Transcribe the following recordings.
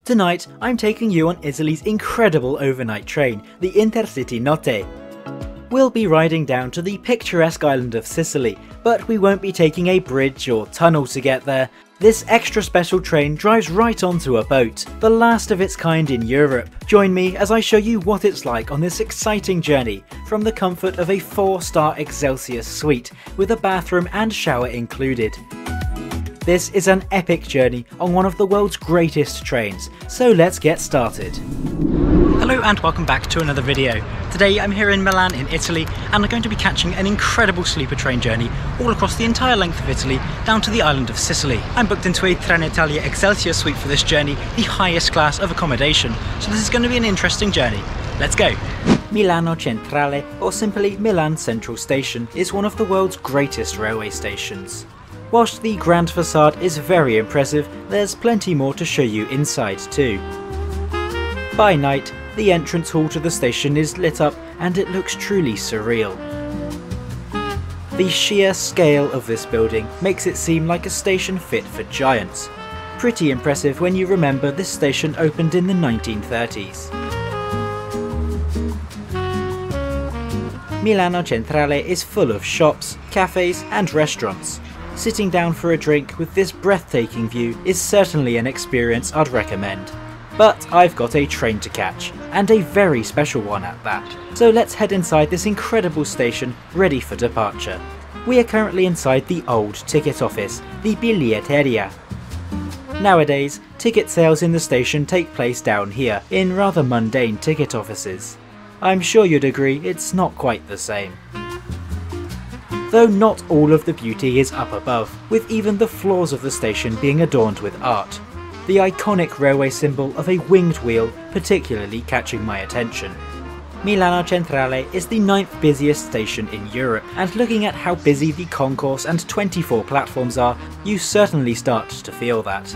Tonight, I'm taking you on Italy's incredible overnight train, the InterCity Notte. We'll be riding down to the picturesque island of Sicily, but we won't be taking a bridge or tunnel to get there. This extra special train drives right onto a boat, the last of its kind in Europe. Join me as I show you what it's like on this exciting journey from the comfort of a 4-star Excelsior suite with a bathroom and shower included. This is an epic journey on one of the world's greatest trains, so let's get started. Hello and welcome back to another video. Today I'm here in Milan in Italy and I'm going to be catching an incredible sleeper train journey all across the entire length of Italy down to the island of Sicily. I'm booked into a Trenitalia Excelsior suite for this journey, the highest class of accommodation, so this is going to be an interesting journey. Let's go! Milano Centrale, or simply Milan Central Station, is one of the world's greatest railway stations. Whilst the grand facade is very impressive, there's plenty more to show you inside too. By night, the entrance hall to the station is lit up and it looks truly surreal. The sheer scale of this building makes it seem like a station fit for giants. Pretty impressive when you remember this station opened in the 1930s. Milano Centrale is full of shops, cafes and restaurants. Sitting down for a drink with this breathtaking view is certainly an experience I'd recommend. But I've got a train to catch, and a very special one at that. So let's head inside this incredible station, ready for departure. We are currently inside the old ticket office, the biglietteria. Nowadays, ticket sales in the station take place down here, in rather mundane ticket offices. I'm sure you'd agree it's not quite the same. Though not all of the beauty is up above, with even the floors of the station being adorned with art. The iconic railway symbol of a winged wheel particularly catching my attention. Milano Centrale is the 9th busiest station in Europe, and looking at how busy the concourse and 24 platforms are, you certainly start to feel that.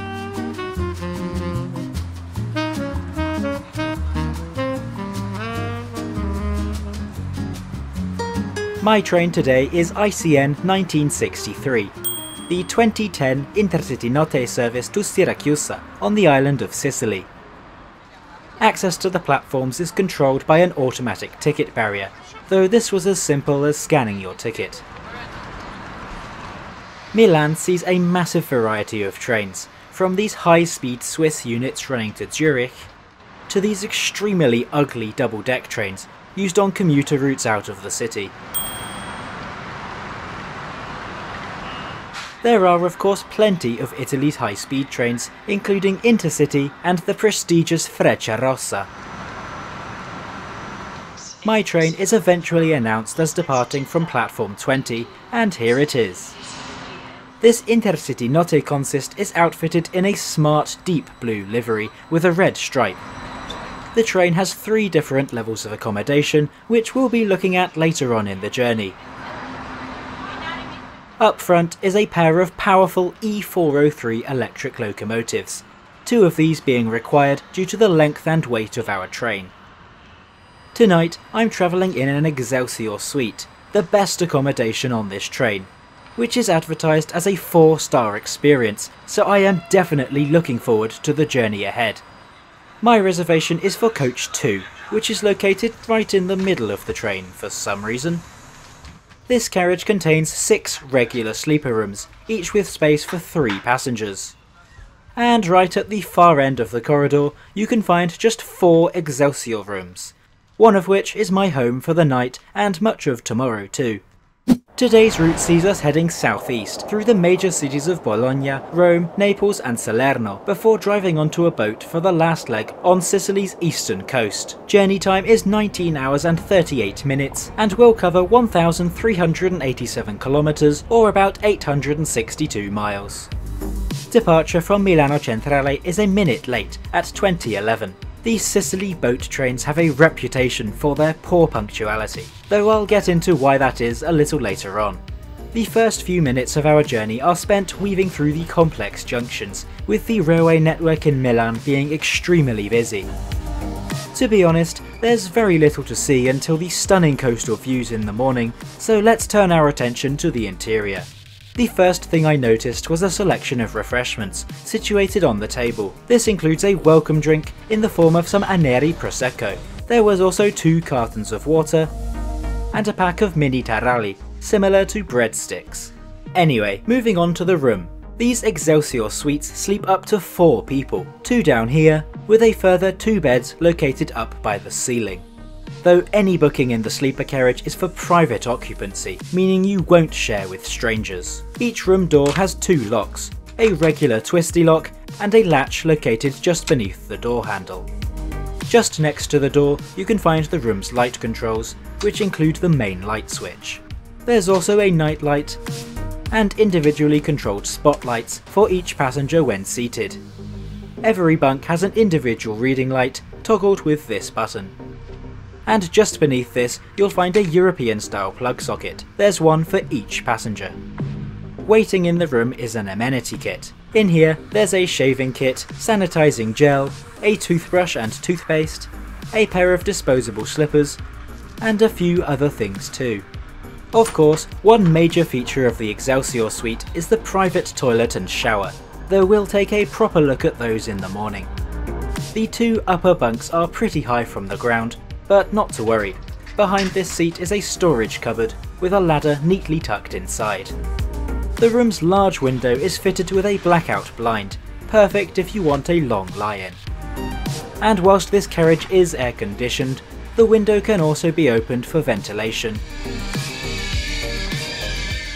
My train today is ICN 1963, the 2010 InterCity Notte service to Siracusa on the island of Sicily. Access to the platforms is controlled by an automatic ticket barrier, though this was as simple as scanning your ticket. Milan sees a massive variety of trains, from these high-speed Swiss units running to Zurich, to these extremely ugly double-deck trains used on commuter routes out of the city. There are of course plenty of Italy's high-speed trains, including InterCity and the prestigious Frecciarossa. My train is eventually announced as departing from platform 20, and here it is. This InterCity Notte consist is outfitted in a smart deep blue livery with a red stripe. The train has 3 different levels of accommodation, which we'll be looking at later on in the journey. Up front is a pair of powerful E403 electric locomotives, 2 of these being required due to the length and weight of our train. Tonight I'm travelling in an Excelsior suite, the best accommodation on this train, which is advertised as a 4-star experience, so I am definitely looking forward to the journey ahead. My reservation is for coach 2, which is located right in the middle of the train for some reason. This carriage contains 6 regular sleeper rooms, each with space for 3 passengers. And right at the far end of the corridor, you can find just 4 Excelsior rooms, one of which is my home for the night and much of tomorrow too. Today's route sees us heading southeast through the major cities of Bologna, Rome, Naples and Salerno before driving onto a boat for the last leg on Sicily's eastern coast. Journey time is 19 hours and 38 minutes and will cover 1,387 kilometres or about 862 miles. Departure from Milano Centrale is a minute late at 20:11. These Sicily boat trains have a reputation for their poor punctuality, though I'll get into why that is a little later on. The first few minutes of our journey are spent weaving through the complex junctions, with the railway network in Milan being extremely busy. To be honest, there's very little to see until the stunning coastal views in the morning, so let's turn our attention to the interior. The first thing I noticed was a selection of refreshments situated on the table. This includes a welcome drink in the form of some Aneri Prosecco. There was also 2 cartons of water and a pack of mini taralli, similar to breadsticks. Anyway, moving on to the room. These Excelsior suites sleep up to 4 people, 2 down here, with a further 2 beds located up by the ceiling. Though any booking in the sleeper carriage is for private occupancy, meaning you won't share with strangers. Each room door has 2 locks, a regular twisty lock and a latch located just beneath the door handle. Just next to the door you can find the room's light controls, which include the main light switch. There's also a night light and individually controlled spotlights for each passenger when seated. Every bunk has an individual reading light toggled with this button. And just beneath this you'll find a European style plug socket. There's one for each passenger. Waiting in the room is an amenity kit. In here there's a shaving kit, sanitizing gel, a toothbrush and toothpaste, a pair of disposable slippers, and a few other things too. Of course, one major feature of the Excelsior suite is the private toilet and shower, though we'll take a proper look at those in the morning. The 2 upper bunks are pretty high from the ground, but not to worry. Behind this seat is a storage cupboard with a ladder neatly tucked inside. The room's large window is fitted with a blackout blind, perfect if you want a long lie-in. And whilst this carriage is air conditioned, the window can also be opened for ventilation.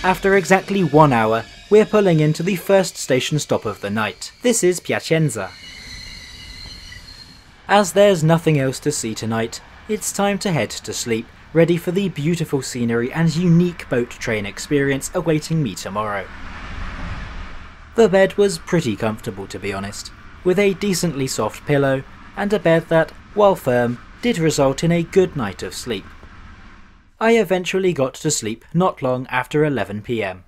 After exactly 1 hour, we're pulling into the first station stop of the night. This is Piacenza. As there's nothing else to see tonight, it's time to head to sleep, ready for the beautiful scenery and unique boat train experience awaiting me tomorrow. The bed was pretty comfortable, to be honest, with a decently soft pillow and a bed that, while firm, did result in a good night of sleep. I eventually got to sleep not long after 11 PM.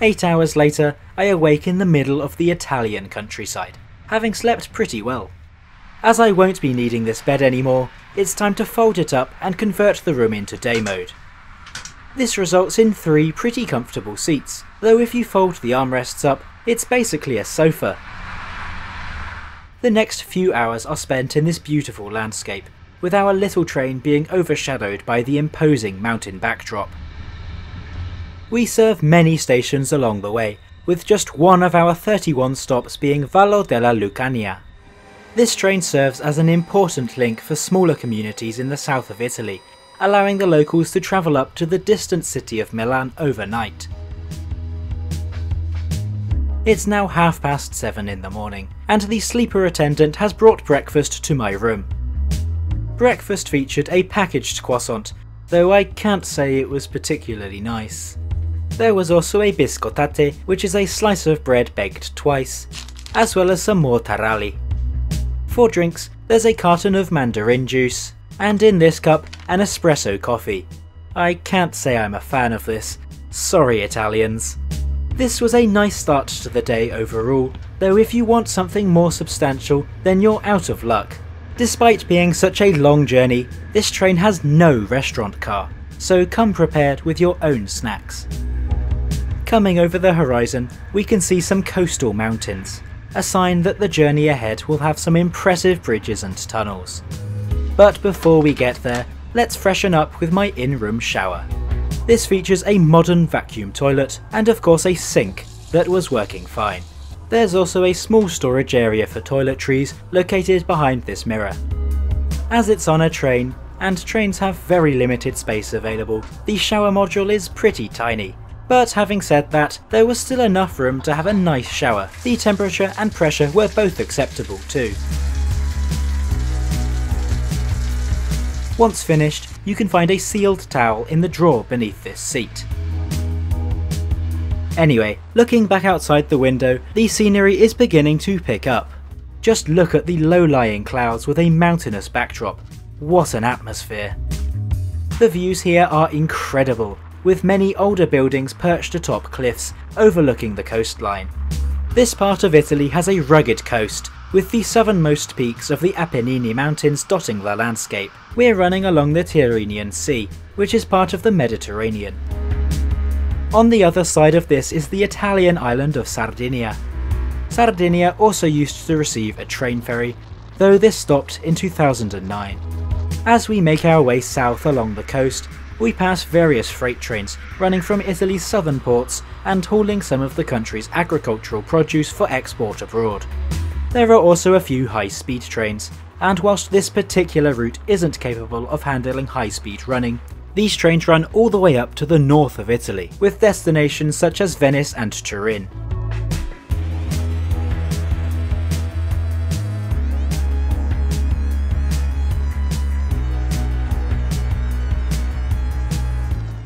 8 hours later, I awake in the middle of the Italian countryside, having slept pretty well. As I won't be needing this bed anymore, it's time to fold it up and convert the room into day mode. This results in 3 pretty comfortable seats, though if you fold the armrests up, it's basically a sofa. The next few hours are spent in this beautiful landscape, with our little train being overshadowed by the imposing mountain backdrop. We serve many stations along the way, with just one of our 31 stops being Vallo della Lucania. This train serves as an important link for smaller communities in the south of Italy, allowing the locals to travel up to the distant city of Milan overnight. It's now 7:30 in the morning, and the sleeper attendant has brought breakfast to my room. Breakfast featured a packaged croissant, though I can't say it was particularly nice. There was also a biscottate, which is a slice of bread baked twice, as well as some more taralli. For drinks, there's a carton of mandarin juice, and in this cup, an espresso coffee. I can't say I'm a fan of this. Sorry, Italians. This was a nice start to the day overall, though if you want something more substantial, then you're out of luck. Despite being such a long journey, this train has no restaurant car, so come prepared with your own snacks. Coming over the horizon, we can see some coastal mountains, a sign that the journey ahead will have some impressive bridges and tunnels. But before we get there, let's freshen up with my in-room shower. This features a modern vacuum toilet and of course a sink that was working fine. There's also a small storage area for toiletries located behind this mirror. As it's on a train, and trains have very limited space available, the shower module is pretty tiny. But having said that, there was still enough room to have a nice shower. The temperature and pressure were both acceptable too. Once finished, you can find a sealed towel in the drawer beneath this seat. Anyway, looking back outside the window, the scenery is beginning to pick up. Just look at the low-lying clouds with a mountainous backdrop. What an atmosphere. The views here are incredible, with many older buildings perched atop cliffs overlooking the coastline. This part of Italy has a rugged coast, with the southernmost peaks of the Apennine Mountains dotting the landscape. We're running along the Tyrrhenian Sea, which is part of the Mediterranean. On the other side of this is the Italian island of Sardinia. Sardinia also used to receive a train ferry, though this stopped in 2009. As we make our way south along the coast, we pass various freight trains running from Italy's southern ports and hauling some of the country's agricultural produce for export abroad. There are also a few high-speed trains, and whilst this particular route isn't capable of handling high-speed running, these trains run all the way up to the north of Italy, with destinations such as Venice and Turin.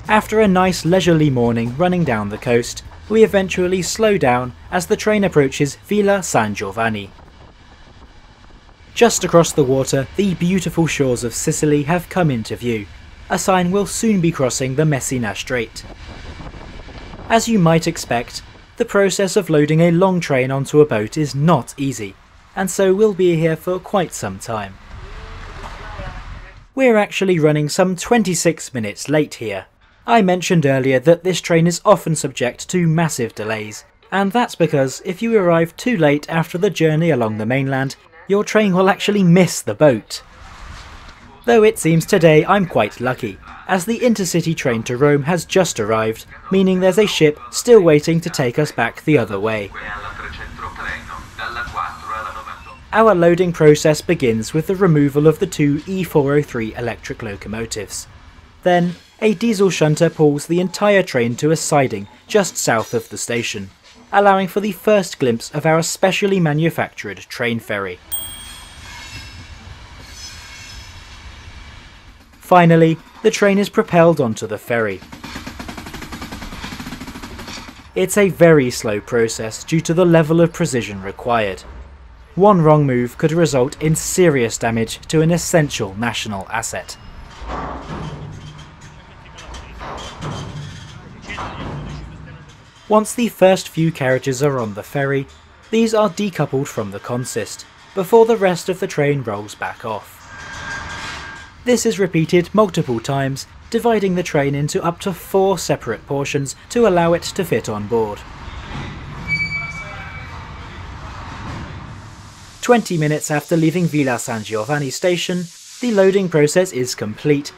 After a nice leisurely morning running down the coast, we eventually slow down as the train approaches Villa San Giovanni. Just across the water, the beautiful shores of Sicily have come into view. A sign will soon be crossing the Messina Strait. As you might expect, the process of loading a long train onto a boat is not easy, and so we'll be here for quite some time. We're actually running some 26 minutes late here. I mentioned earlier that this train is often subject to massive delays, and that's because if you arrive too late after the journey along the mainland, your train will actually miss the boat. Though it seems today I'm quite lucky, as the intercity train to Rome has just arrived, meaning there's a ship still waiting to take us back the other way. Our loading process begins with the removal of the two E403 electric locomotives. Then, a diesel shunter pulls the entire train to a siding just south of the station, allowing for the first glimpse of our specially manufactured train ferry. Finally, the train is propelled onto the ferry. It's a very slow process due to the level of precision required. One wrong move could result in serious damage to an essential national asset. Once the first few carriages are on the ferry, these are decoupled from the consist, before the rest of the train rolls back off. This is repeated multiple times, dividing the train into up to 4 separate portions to allow it to fit on board. 20 minutes after leaving Villa San Giovanni station, the loading process is complete,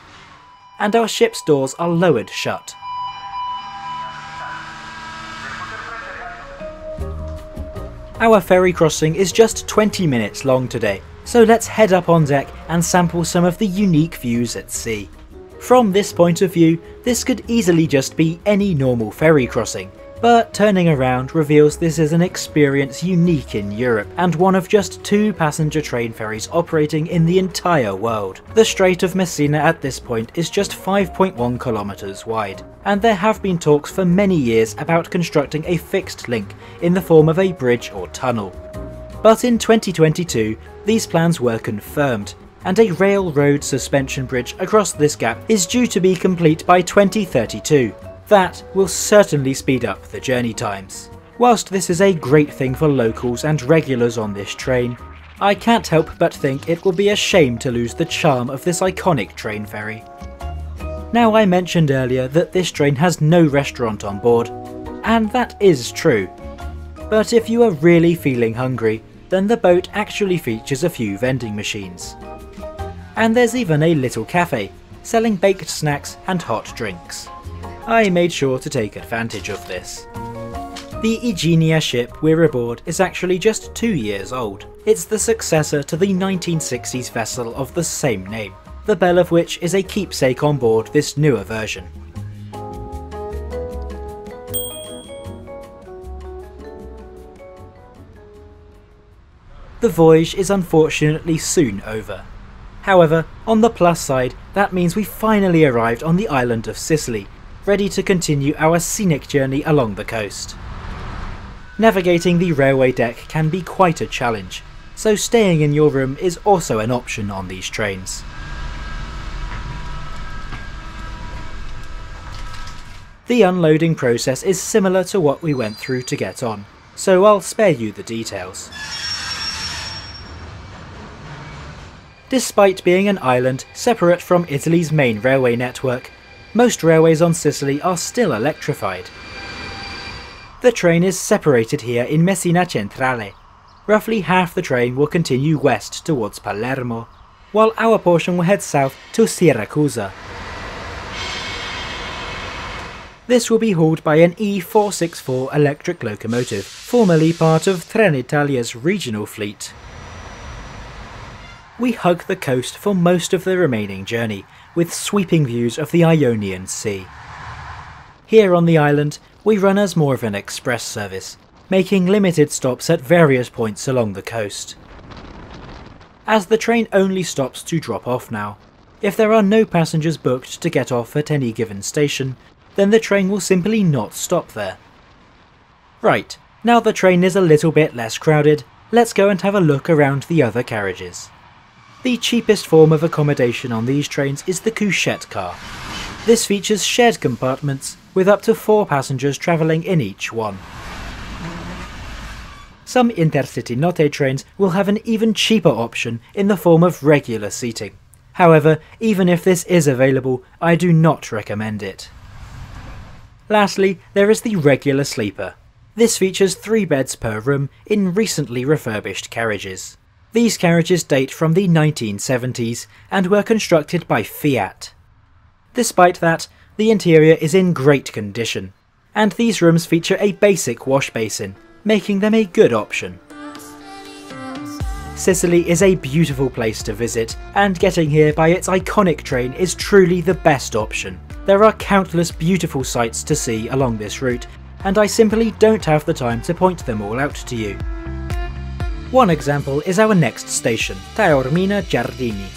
and our ship's doors are lowered shut. Our ferry crossing is just 20 minutes long today, so let's head up on deck and sample some of the unique views at sea. From this point of view, this could easily just be any normal ferry crossing, but turning around reveals this is an experience unique in Europe and one of just 2 passenger train ferries operating in the entire world. The Strait of Messina at this point is just 5.1 kilometres wide, and there have been talks for many years about constructing a fixed link in the form of a bridge or tunnel. But in 2022, these plans were confirmed, and a railroad suspension bridge across this gap is due to be complete by 2032. That will certainly speed up the journey times. Whilst this is a great thing for locals and regulars on this train, I can't help but think it will be a shame to lose the charm of this iconic train ferry. Now, I mentioned earlier that this train has no restaurant on board, and that is true. But if you are really feeling hungry, then the boat actually features a few vending machines. And there's even a little cafe, selling baked snacks and hot drinks. I made sure to take advantage of this. The Igenia ship we're aboard is actually just 2 years old. It's the successor to the 1960s vessel of the same name, the bell of which is a keepsake on board this newer version. The voyage is unfortunately soon over. However, on the plus side, that means we finally arrived on the island of Sicily, ready to continue our scenic journey along the coast. Navigating the railway deck can be quite a challenge, so staying in your room is also an option on these trains. The unloading process is similar to what we went through to get on, so I'll spare you the details. Despite being an island separate from Italy's main railway network, most railways on Sicily are still electrified. The train is separated here in Messina Centrale. Roughly half the train will continue west towards Palermo, while our portion will head south to Siracusa. This will be hauled by an E464 electric locomotive, formerly part of Trenitalia's regional fleet. We hug the coast for most of the remaining journey, with sweeping views of the Ionian Sea. Here on the island, we run as more of an express service, making limited stops at various points along the coast. As the train only stops to drop off now, if there are no passengers booked to get off at any given station, then the train will simply not stop there. Right, now the train is a little bit less crowded, let's go and have a look around the other carriages. The cheapest form of accommodation on these trains is the couchette car. This features shared compartments with up to 4 passengers travelling in each one. Some InterCity Notte trains will have an even cheaper option in the form of regular seating. However, even if this is available, I do not recommend it. Lastly, there is the regular sleeper. This features 3 beds per room in recently refurbished carriages. These carriages date from the 1970s and were constructed by Fiat. Despite that, the interior is in great condition, and these rooms feature a basic wash basin, making them a good option. Sicily is a beautiful place to visit, and getting here by its iconic train is truly the best option. There are countless beautiful sights to see along this route, and I simply don't have the time to point them all out to you. One example is our next station, Taormina Giardini.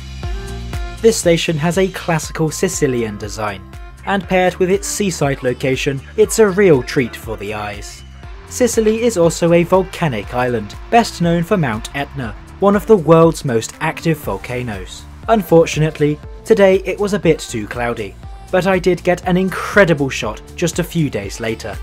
This station has a classical Sicilian design, and paired with its seaside location, it's a real treat for the eyes. Sicily is also a volcanic island, best known for Mount Etna, one of the world's most active volcanoes. Unfortunately, today it was a bit too cloudy, but I did get an incredible shot just a few days later.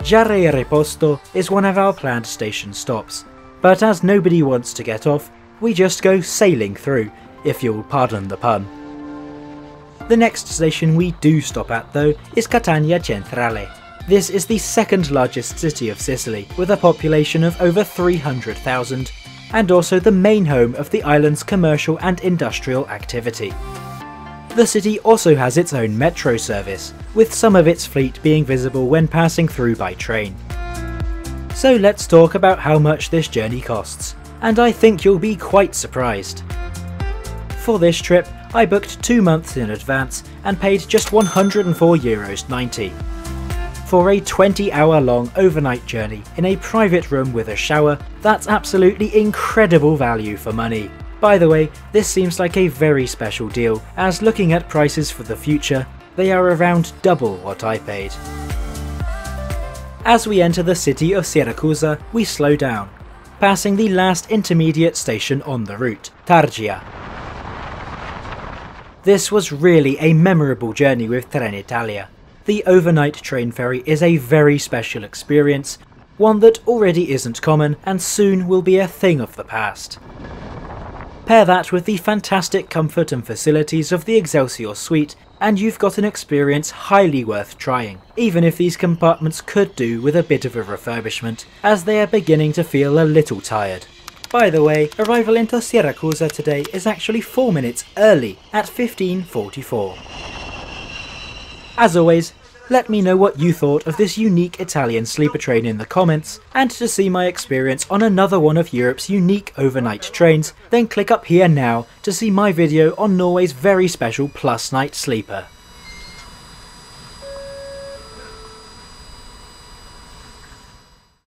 Giare Reposto is one of our planned station stops, but as nobody wants to get off, we just go sailing through, if you'll pardon the pun. The next station we do stop at though is Catania Centrale. This is the second largest city of Sicily, with a population of over 300,000, and also the main home of the island's commercial and industrial activity. The city also has its own metro service, with some of its fleet being visible when passing through by train. So let's talk about how much this journey costs, and I think you'll be quite surprised. For this trip, I booked 2 months in advance and paid just €104.90. For a 20-hour long overnight journey in a private room with a shower, that's absolutely incredible value for money. By the way, this seems like a very special deal, as looking at prices for the future, they are around double what I paid. As we enter the city of Siracusa, we slow down, passing the last intermediate station on the route, Targia. This was really a memorable journey with Trenitalia. The overnight train ferry is a very special experience, one that already isn't common and soon will be a thing of the past. Pair that with the fantastic comfort and facilities of the Excelsior suite, and you've got an experience highly worth trying, even if these compartments could do with a bit of a refurbishment, as they are beginning to feel a little tired. By the way, arrival into Siracusa today is actually 4 minutes early, at 15:44. As always, let me know what you thought of this unique Italian sleeper train in the comments, and to see my experience on another one of Europe's unique overnight trains, then click up here now to see my video on Norway's very special plus night sleeper.